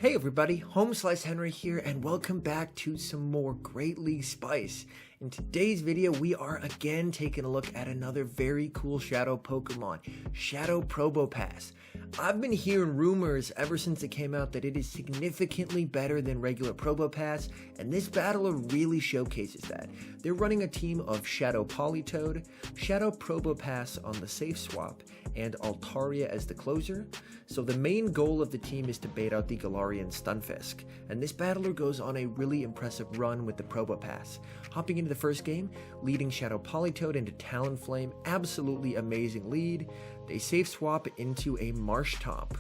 Hey everybody, HomeSliceHenry here, and welcome back to some more Great League Spice. In today's video, we are again taking a look at another very cool Shadow Pokemon, Shadow PROBOPASS. I've been hearing rumors ever since it came out that it is significantly better than regular PROBOPASS, and this battler really showcases that. They're running a team of Shadow Politoed, Shadow PROBOPASS on the safe swap, and Altaria as the closer. So the main goal of the team is to bait out the Galarian Stunfisk, and this battler goes on a really impressive run with the PROBOPASS. Hopping into the first game, leading Shadow Politoed into Talonflame, absolutely amazing lead. They safe swap into a Marshtomp.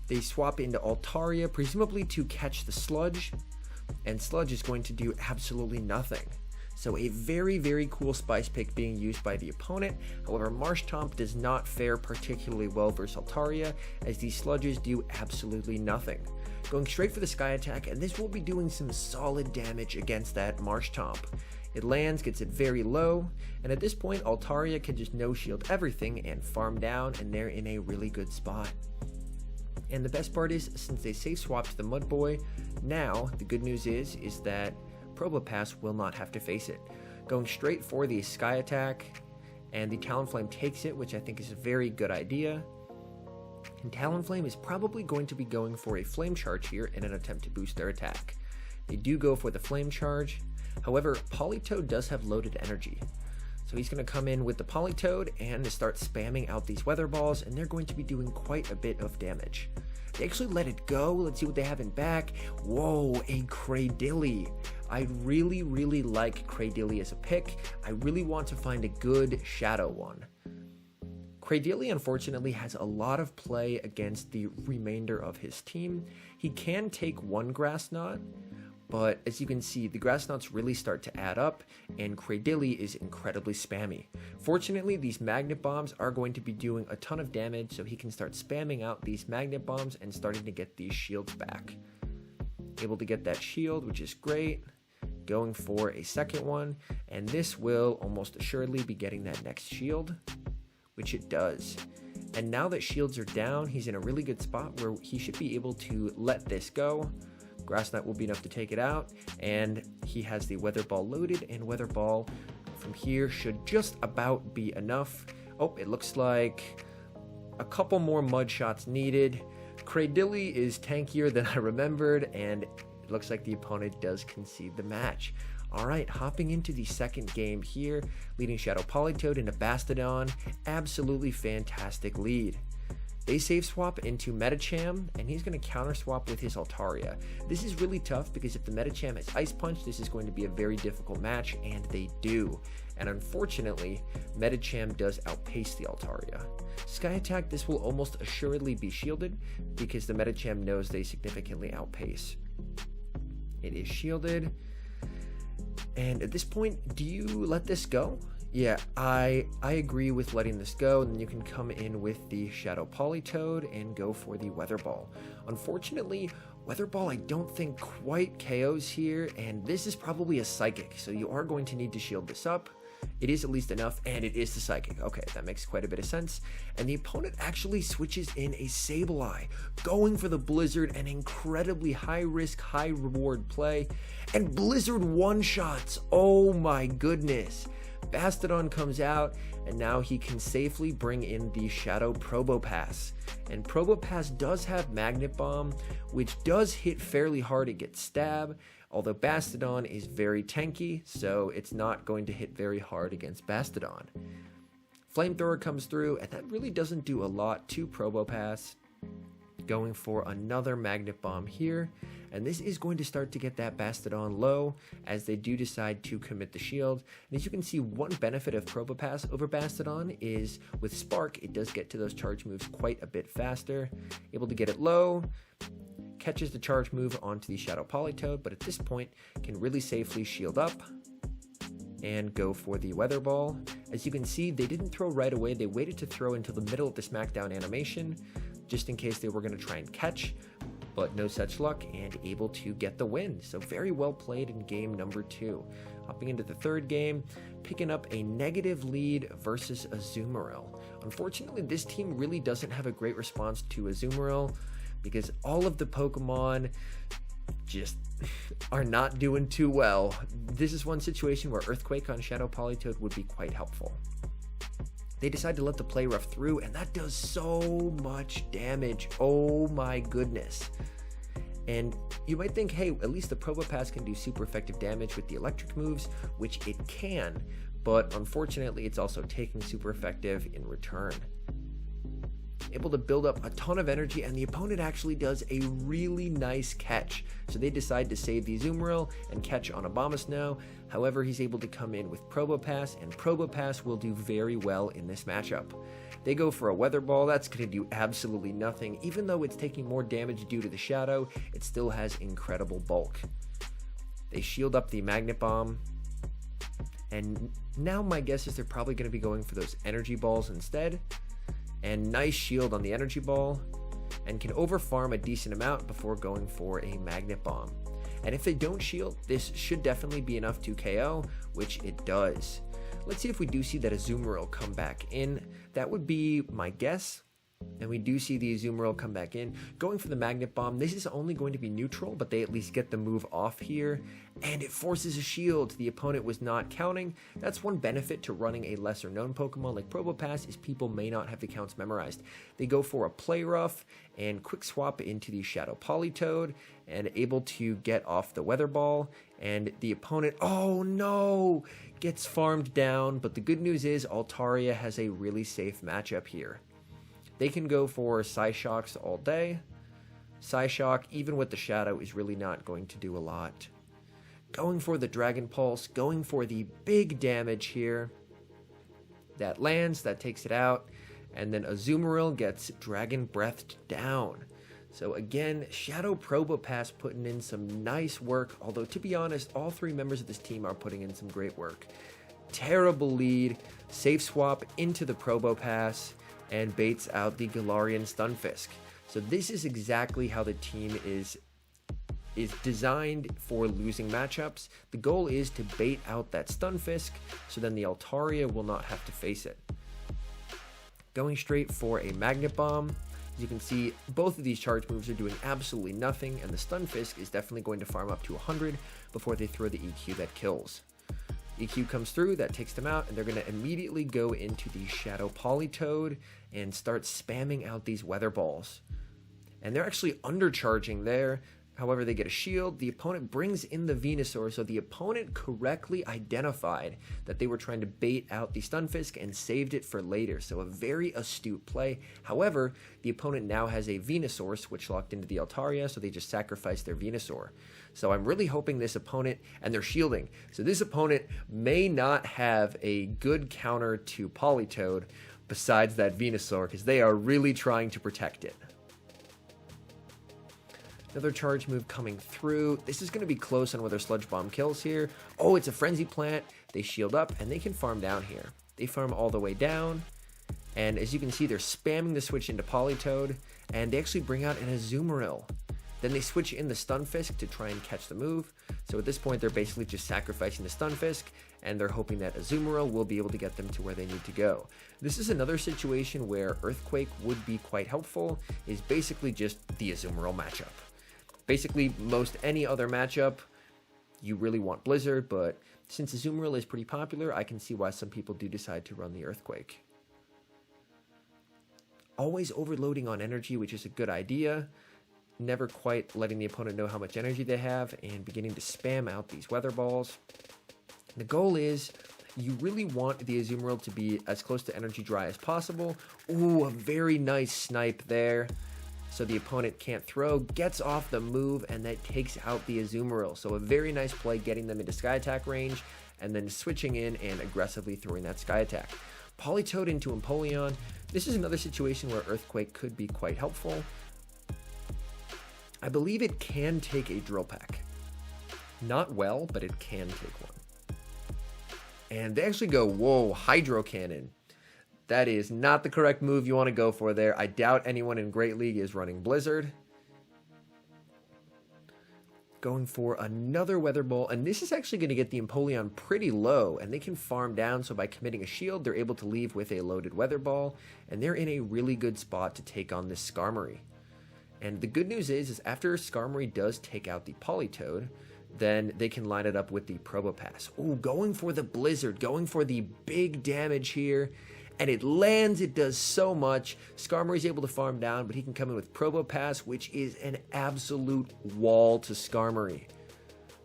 They swap into Altaria, presumably to catch the Sludge, and Sludge is going to do absolutely nothing. So a very cool spice pick being used by the opponent. However, Marshtomp does not fare particularly well versus Altaria, as these Sludges do absolutely nothing. Going straight for the Sky Attack, and this will be doing some solid damage against that Marshtomp. It lands, gets it very low, and at this point Altaria can just no-shield everything and farm down, and they're in a really good spot. And the best part is, since they safe swapped the Mud Boy, now the good news is that PROBOPASS will not have to face it. Going straight for the Sky Attack, and the Talonflame takes it, which I think is a very good idea. And Talonflame is probably going to be going for a Flame Charge here in an attempt to boost their attack. They do go for the Flame Charge. However, Politoed does have loaded energy. So he's going to come in with the Politoed and start spamming out these Weather Balls, and they're going to be doing quite a bit of damage. They actually let it go. Let's see what they have in back. Whoa, a Cradilly. I really like Cradilly as a pick. I really want to find a good Shadow one. Cradilly unfortunately has a lot of play against the remainder of his team. He can take one Grass Knot, but as you can see, the Grass Knots really start to add up, and Cradilly is incredibly spammy. Fortunately, these Magnet Bombs are going to be doing a ton of damage, so he can start spamming out these Magnet Bombs and starting to get these shields back. Able to get that shield, which is great. Going for a second one, and this will almost assuredly be getting that next shield, which it does. And now that shields are down, he's in a really good spot where he should be able to let this go. Grass Knot will be enough to take it out, and he has the Weather Ball loaded, and Weather Ball from here should just about be enough. Oh, it looks like a couple more mud shots needed. Cradilly is tankier than I remembered, and it looks like the opponent does concede the match. Alright, hopping into the second game here, leading Shadow Politoed into Bastodon. Absolutely fantastic lead. They safe swap into Medicham, and he's going to counter swap with his Altaria. This is really tough because if the Medicham has Ice Punch, this is going to be a very difficult match, and they do. And unfortunately, Medicham does outpace the Altaria. Sky Attack, this will almost assuredly be shielded because the Medicham knows they significantly outpace. It is shielded. And at this point, do you let this go? Yeah, I agree with letting this go, and then you can come in with the Shadow Politoed and go for the Weather Ball. Unfortunately, Weather Ball I don't think quite KOs here, and this is probably a Psychic, so you are going to need to shield this up. It is at least enough, and it is the Psychic. Okay, that makes quite a bit of sense. And the opponent actually switches in a Sableye, going for the Blizzard, an incredibly high-risk, high-reward play. And Blizzard one-shots, oh my goodness. Bastodon comes out, and now he can safely bring in the Shadow PROBOPASS. And PROBOPASS does have Magnet Bomb, which does hit fairly hard. It gets Stab, although Bastodon is very tanky, so it's not going to hit very hard against Bastodon. Flamethrower comes through, and that really doesn't do a lot to PROBOPASS. Going for another Magnet Bomb here, and this is going to start to get that Bastodon low as they do decide to commit the shield. And as you can see, one benefit of PROBOPASS over Bastodon is with Spark, it does get to those charge moves quite a bit faster. Able to get it low, catches the charge move onto the Shadow Politoed, but at this point can really safely shield up and go for the Weather Ball. As you can see, they didn't throw right away. They waited to throw until the middle of the Smackdown animation, just in case they were going to try and catch, but no such luck, and able to get the win. So very well played in game number 2. Hopping into the third game, picking up a negative lead versus Azumarill. Unfortunately, this team really doesn't have a great response to Azumarill. because all of the Pokemon just are not doing too well. This is one situation where Earthquake on Shadow Politoed would be quite helpful. They decide to let the play rough through, and that does so much damage. Oh my goodness. And you might think, hey, at least the Probopass can do super effective damage with the electric moves, which it can, but unfortunately it's also taking super effective in return. Able to build up a ton of energy, and the opponent actually does a really nice catch. So they decide to save the Azumarill and catch on Abomasnow. However, he's able to come in with Probopass, and Probopass will do very well in this matchup. They go for a Weather Ball. That's going to do absolutely nothing. Even though it's taking more damage due to the Shadow, it still has incredible bulk. They shield up the Magnet Bomb, and now my guess is they're probably going to be going for those Energy Balls instead. And nice shield on the Energy Ball, and can overfarm a decent amount before going for a Magnet Bomb. And if they don't shield, this should definitely be enough to KO, which it does. Let's see if we do see that Azumarill come back in. That would be my guess. And we do see the Azumarill come back in. Going for the Magnet Bomb, this is only going to be neutral, but they at least get the move off here. And it forces a shield. The opponent was not counting. That's one benefit to running a lesser known Pokemon like Probopass, is people may not have the counts memorized. They go for a Play Rough and quick swap into the Shadow Politoed, and able to get off the Weather Ball. And the opponent, oh no, gets farmed down. But the good news is Altaria has a really safe matchup here. They can go for Psyshocks all day. Psyshock, even with the Shadow, is really not going to do a lot. Going for the Dragon Pulse, going for the big damage here. That lands, that takes it out, and then Azumarill gets Dragon Breathed down. So again, Shadow Probopass putting in some nice work, although to be honest, all three members of this team are putting in some great work. Terrible lead, safe swap into the Probopass, and baits out the Galarian Stunfisk. So this is exactly how the team is designed for losing matchups. The goal is to bait out that Stunfisk, so then the Altaria will not have to face it. Going straight for a Magnet Bomb. As you can see, both of these charge moves are doing absolutely nothing, and the Stunfisk is definitely going to farm up to 100 before they throw the EQ that kills. EQ comes through, that takes them out, and they're going to immediately go into the Shadow Politoed and start spamming out these Weather Balls. And they're actually undercharging there. However, they get a shield. The opponent brings in the Venusaur, so the opponent correctly identified that they were trying to bait out the Stunfisk and saved it for later. So a very astute play. However, the opponent now has a Venusaur switch locked into the Altaria, so they just sacrificed their Venusaur. So I'm really hoping this opponent, and they're shielding, so this opponent may not have a good counter to Politoed besides that Venusaur, because they are really trying to protect it. Another charge move coming through. This is going to be close on whether Sludge Bomb kills here. Oh, it's a Frenzy Plant. They shield up, and they can farm down here. They farm all the way down, and as you can see, they're spamming the switch into Politoed, and they actually bring out an Azumarill. Then they switch in the Stunfisk to try and catch the move. So at this point, they're basically just sacrificing the Stunfisk, and they're hoping that Azumarill will be able to get them to where they need to go. This is another situation where Earthquake would be quite helpful, is basically just the Azumarill matchup. Basically, most any other matchup, you really want Blizzard, but since Azumarill is pretty popular, I can see why some people do decide to run the Earthquake. Always overloading on energy, which is a good idea. Never quite letting the opponent know how much energy they have, and beginning to spam out these Weather Balls. The goal is, you really want the Azumarill to be as close to energy dry as possible. Ooh, a very nice snipe there. So the opponent can't throw, gets off the move, and that takes out the Azumarill. So a very nice play getting them into Sky Attack range, and then switching in and aggressively throwing that Sky Attack. Politoed into Empoleon. This is another situation where Earthquake could be quite helpful. I believe it can take a Drill Peck. Not well, but it can take one. And they actually go, whoa, Hydro Cannon. That is not the correct move you want to go for there. I doubt anyone in Great League is running Blizzard. Going for another Weather Ball, and this is actually going to get the Empoleon pretty low, and they can farm down, so by committing a shield, they're able to leave with a loaded Weather Ball, and they're in a really good spot to take on this Skarmory. And the good news is after Skarmory does take out the Politoed, then they can line it up with the Probopass. Ooh, going for the Blizzard, going for the big damage here. And it lands, it does so much. Skarmory's able to farm down, but he can come in with Probopass, which is an absolute wall to Skarmory.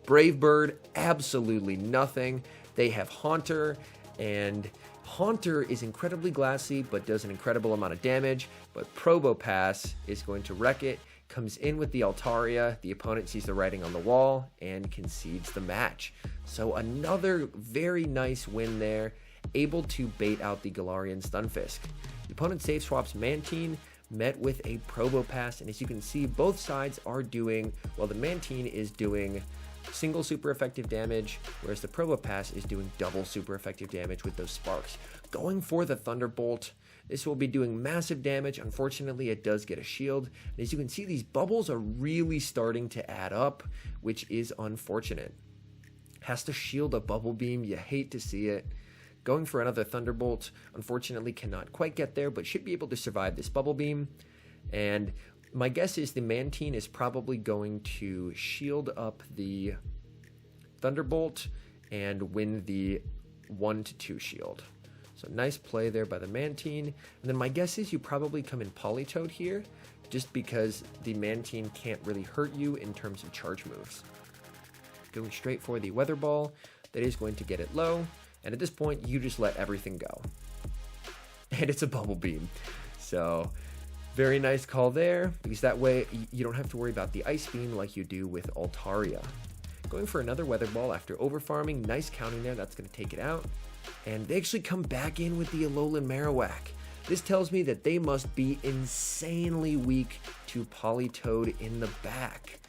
Brave Bird, absolutely nothing. They have Haunter, and Haunter is incredibly glassy, but does an incredible amount of damage. But Probopass is going to wreck it. Comes in with the Altaria. The opponent sees the writing on the wall and concedes the match. So another very nice win there. Able to bait out the Galarian Stunfisk. The opponent safe swaps Mantine, met with a Probopass, and as you can see, both sides are doing, well, the Mantine is doing single super effective damage, whereas the Probopass is doing double super effective damage with those sparks. Going for the Thunderbolt, this will be doing massive damage. Unfortunately, it does get a shield. And as you can see, these bubbles are really starting to add up, which is unfortunate. Has to shield a Bubble Beam, you hate to see it. Going for another Thunderbolt, unfortunately cannot quite get there, but should be able to survive this Bubble Beam. And my guess is the Mantine is probably going to shield up the Thunderbolt and win the 1-2 shield. So nice play there by the Mantine. And then my guess is you probably come in Politoed here, just because the Mantine can't really hurt you in terms of charge moves. Going straight for the Weather Ball, that is going to get it low. And at this point, you just let everything go. And it's a Bubble Beam. So, very nice call there, because that way you don't have to worry about the Ice Beam like you do with Altaria. Going for another Weather Ball after overfarming. Nice counting there, that's going to take it out. And they actually come back in with the Alolan Marowak. This tells me that they must be insanely weak to Politoed in the back.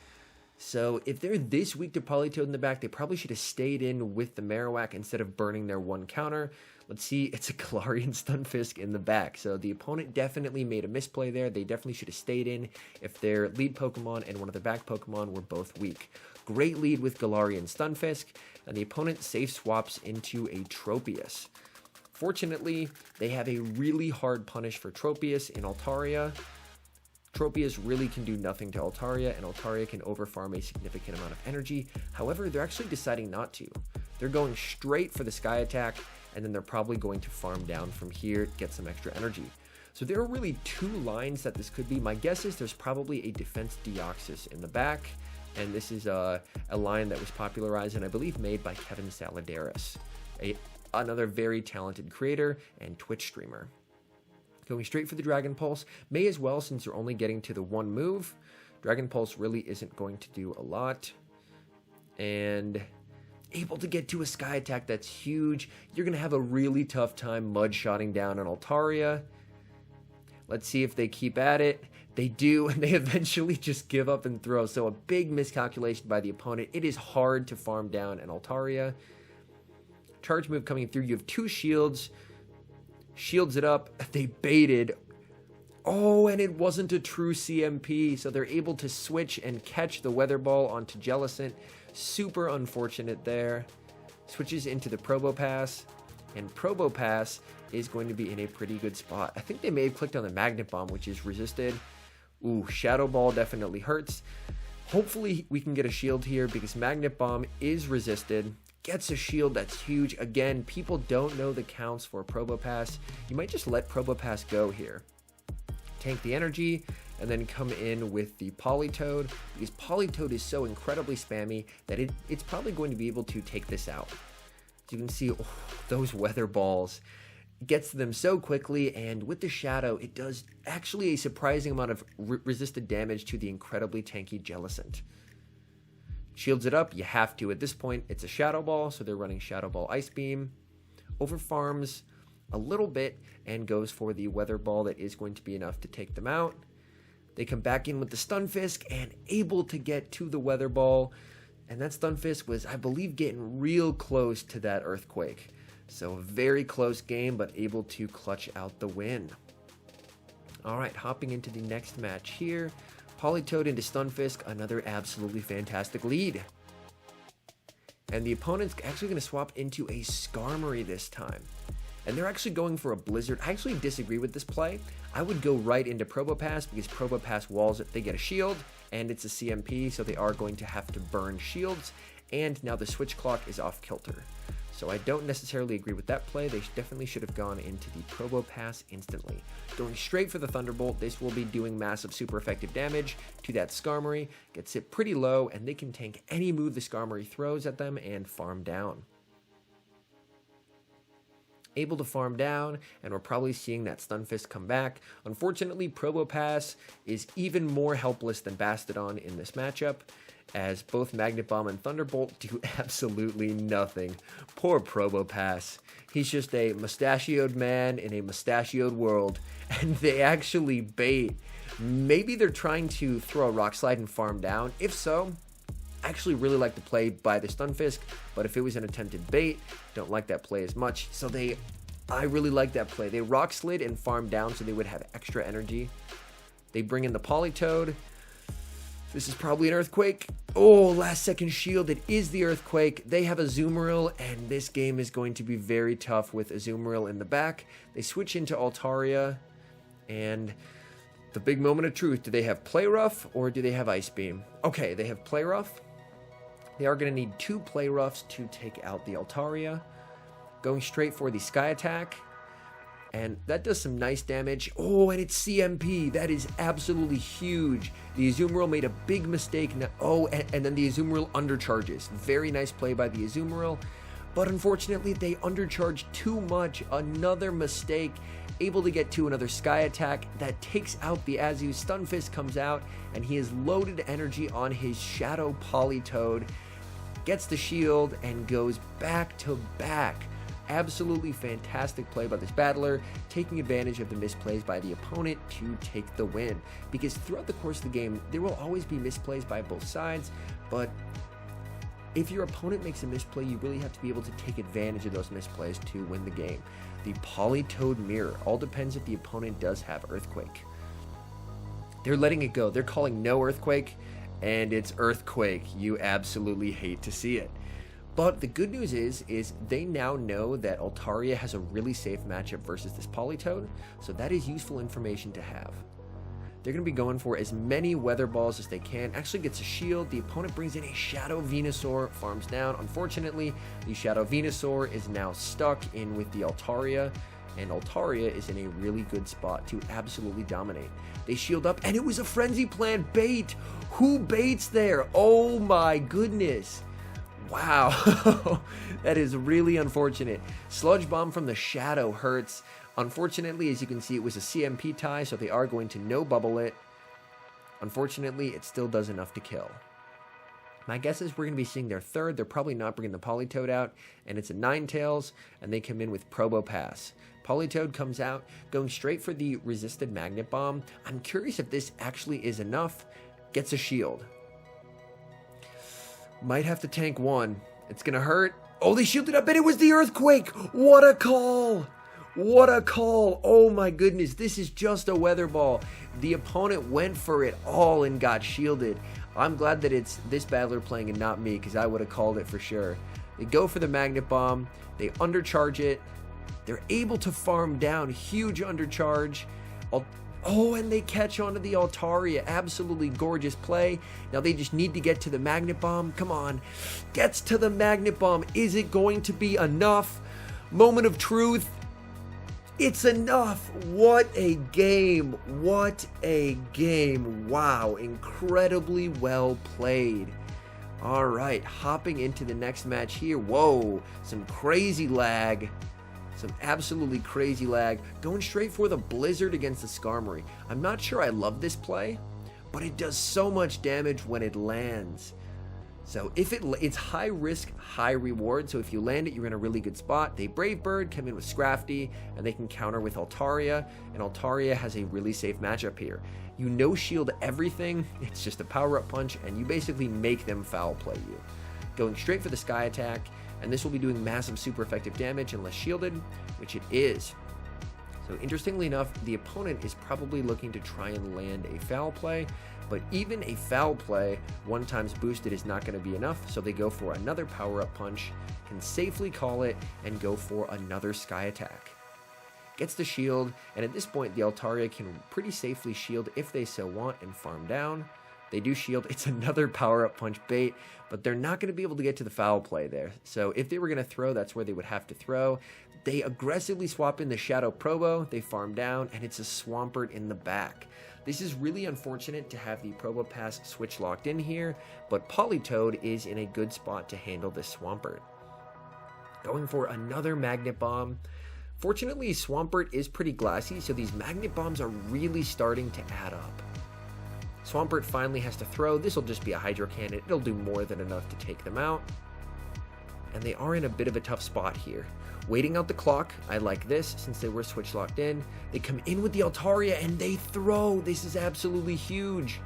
So if they're this weak to Politoed in the back, they probably should have stayed in with the Marowak instead of burning their one counter. Let's see, it's a Galarian Stunfisk in the back. So the opponent definitely made a misplay there. They definitely should have stayed in if their lead Pokemon and one of their back Pokemon were both weak. Great lead with Galarian Stunfisk, and the opponent safe swaps into a Tropius. Fortunately, they have a really hard punish for Tropius in Altaria. Tropius really can do nothing to Altaria, and Altaria can overfarm a significant amount of energy. However, they're actually deciding not to. They're going straight for the Sky Attack, and then they're probably going to farm down from here, get some extra energy. So there are really two lines that this could be. My guess is there's probably a Defense Deoxys in the back, and this is a line that was popularized and I believe made by Kevin Saladaris, another very talented creator and Twitch streamer. Going straight for the Dragon Pulse, may as well since you're only getting to the one move. Dragon Pulse really isn't going to do a lot. And able to get to a Sky Attack, that's huge. You're going to have a really tough time mud-shotting down on Altaria. Let's see if they keep at it. They do, and they eventually just give up and throw. So a big miscalculation by the opponent. It is hard to farm down an Altaria. Charge move coming through. You have two shields. Shields it up. They baited. Oh, and it wasn't a true CMP, so they're able to switch and catch the Weather Ball onto Jellicent. Super unfortunate there. Switches into the Probopass, and Probopass is going to be in a pretty good spot. I think they may have clicked on the Magnet Bomb, which is resisted. Ooh, Shadow Ball definitely hurts. Hopefully we can get a shield here because Magnet Bomb is resisted. Gets a shield, that's huge. Again, people don't know the counts for Probopass. You might just let Probopass go here. Tank the energy, and then come in with the Politoed, because Politoed is so incredibly spammy that it's probably going to be able to take this out. As you can see, those Weather Balls gets them so quickly, and with the Shadow, it does actually a surprising amount of resisted damage to the incredibly tanky Jellicent. Shields it up, you have to. At this point, it's a Shadow Ball, so they're running Shadow Ball Ice Beam. Overfarms a little bit and goes for the Weather Ball that is going to be enough to take them out. They come back in with the Stunfisk and able to get to the Weather Ball. And that Stunfisk was, I believe, getting real close to that Earthquake. So a very close game, but able to clutch out the win. Alright, hopping into the next match here. Politoed into Stunfisk, another absolutely fantastic lead. And the opponent's actually going to swap into a Skarmory this time. and they're actually going for a Blizzard. I actually disagree with this play. I would go right into PROBOPASS because PROBOPASS walls it. They get a shield, and it's a CMP, so they are going to have to burn shields, and now the switch clock is off kilter. So I don't necessarily agree with that play. They definitely should have gone into the PROBOPASS instantly. Going straight for the Thunderbolt, this will be doing massive super effective damage to that Skarmory. Gets it pretty low, and they can tank any move the Skarmory throws at them and farm down. Able to farm down, and we're probably seeing that Stunfisk come back. Unfortunately, PROBOPASS is even more helpless than Bastodon in this matchup, as both Magnet Bomb and Thunderbolt do absolutely nothing. Poor PROBOPASS. He's just a mustachioed man in a mustachioed world, and they actually bait. Maybe they're trying to throw a Rock Slide and farm down. If so, I actually really like the play by the Stunfisk, but if it was an attempted bait, don't like that play as much. So I really like that play. They Rock Slid and farm down so they would have extra energy. They bring in the Politoed. This is probably an Earthquake. Oh, last second shield. It is the Earthquake. They have Azumarill, and this game is going to be very tough with Azumarill in the back. They switch into Altaria, and the big moment of truth. Do they have Play Rough or do they have Ice Beam? Okay, they have Play Rough. They are going to need 2 Play Roughs to take out the Altaria. Going straight for the Sky Attack. And that does some nice damage. Oh, and it's CMP. That is absolutely huge. The Azumarill made a big mistake. Oh, and then the Azumarill undercharges. Very nice play by the Azumarill. But unfortunately, they undercharged too much. Another mistake. Able to get to another Sky Attack. That takes out the Azu. Stunfisk comes out, and he has loaded energy on his Shadow Politoed. Gets the shield, and goes back to back. Absolutely fantastic play by this battler, taking advantage of the misplays by the opponent to take the win. Because throughout the course of the game, there will always be misplays by both sides, but if your opponent makes a misplay, you really have to be able to take advantage of those misplays to win the game. The Politoed Mirror, all depends if the opponent does have Earthquake. They're letting it go. They're calling no Earthquake, and it's Earthquake. You absolutely hate to see it. But the good news is they now know that Altaria has a really safe matchup versus this Politoed, so that is useful information to have. They're going to be going for as many Weather Balls as they can. Actually gets a shield. The opponent brings in a Shadow Venusaur, farms down. Unfortunately, the Shadow Venusaur is now stuck in with the Altaria, and Altaria is in a really good spot to absolutely dominate. They shield up, and it was a Frenzy Plant bait. Who baits there? Oh my goodness. Wow, that is really unfortunate. Sludge Bomb from the Shadow hurts. Unfortunately, as you can see, it was a CMP tie, so they are going to no bubble it. Unfortunately, it still does enough to kill. My guess is we're going to be seeing their third. They're probably not bringing the Politoed out, and it's a Ninetales, and they come in with PROBOPASS. Politoed comes out, going straight for the resisted Magnet Bomb. I'm curious if this actually is enough. Gets a shield. Might have to tank one. It's gonna hurt. Oh, they shielded up, and it was the Earthquake. What a call. What a call. Oh my goodness, this is just a Weather Ball. The opponent went for it all and got shielded. I'm glad that it's this battler playing and not me, because I would have called it for sure. They go for the Magnet Bomb. They undercharge it. They're able to farm down. Huge undercharge. Oh, and they catch onto the Altaria. Absolutely gorgeous play. Now they just need to get to the Magnet Bomb. Come on. Gets to the Magnet Bomb. Is it going to be enough? Moment of truth. It's enough. What a game. What a game. Wow. Incredibly well played. All right. Hopping into the next match here. Whoa. Some crazy lag. Some absolutely crazy lag. Going straight for the Blizzard against the Skarmory. I'm not sure I love this play, but it does so much damage when it lands. So if it's high risk, high reward. So if you land it, you're in a really good spot. They Brave Bird, come in with Scrafty, and they can counter with Altaria. And Altaria has a really safe matchup here. You no shield everything. It's just a power-up punch, and you basically make them foul play you. Going straight for the Sky Attack. And this will be doing massive super effective damage unless shielded, which it is. So interestingly enough, the opponent is probably looking to try and land a foul play, but even a foul play, 1 times boosted, is not going to be enough, so they go for another power-up punch, can safely call it, and go for another Sky Attack. gets the shield, and at this point the Altaria can pretty safely shield if they so want and farm down. They do shield. It's another power-up punch bait, but they're not going to be able to get to the foul play there. So if they were going to throw, that's where they would have to throw. They aggressively swap in the Shadow Probo, they farm down, and it's a Swampert in the back. This is really unfortunate to have the Probopass switch locked in here, but Politoed is in a good spot to handle this Swampert. Going for another Magnet Bomb. Fortunately, Swampert is pretty glassy, so these Magnet Bombs are really starting to add up. Swampert finally has to throw. This will just be a Hydro Cannon. It'll do more than enough to take them out. And they are in a bit of a tough spot here. Waiting out the clock, I like this since they were switch locked in. They come in with the Altaria and they throw. This is absolutely huge.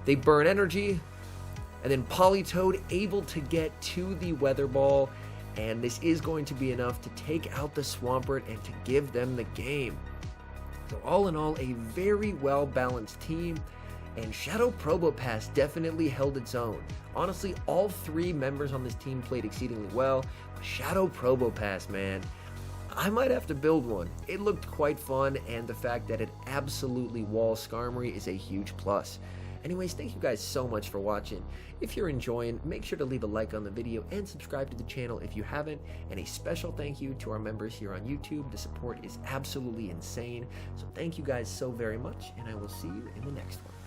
They burn energy, and then Politoed able to get to the Weather Ball, and this is going to be enough to take out the Swampert and to give them the game. So all in all, a very well balanced team. And Shadow Probopass definitely held its own. Honestly, all three members on this team played exceedingly well. But Shadow Probopass, man, I might have to build one. It looked quite fun, and the fact that it absolutely walls Skarmory is a huge plus. Anyways, thank you guys so much for watching. If you're enjoying, make sure to leave a like on the video and subscribe to the channel if you haven't. And a special thank you to our members here on YouTube. The support is absolutely insane. So thank you guys so very much, and I will see you in the next one.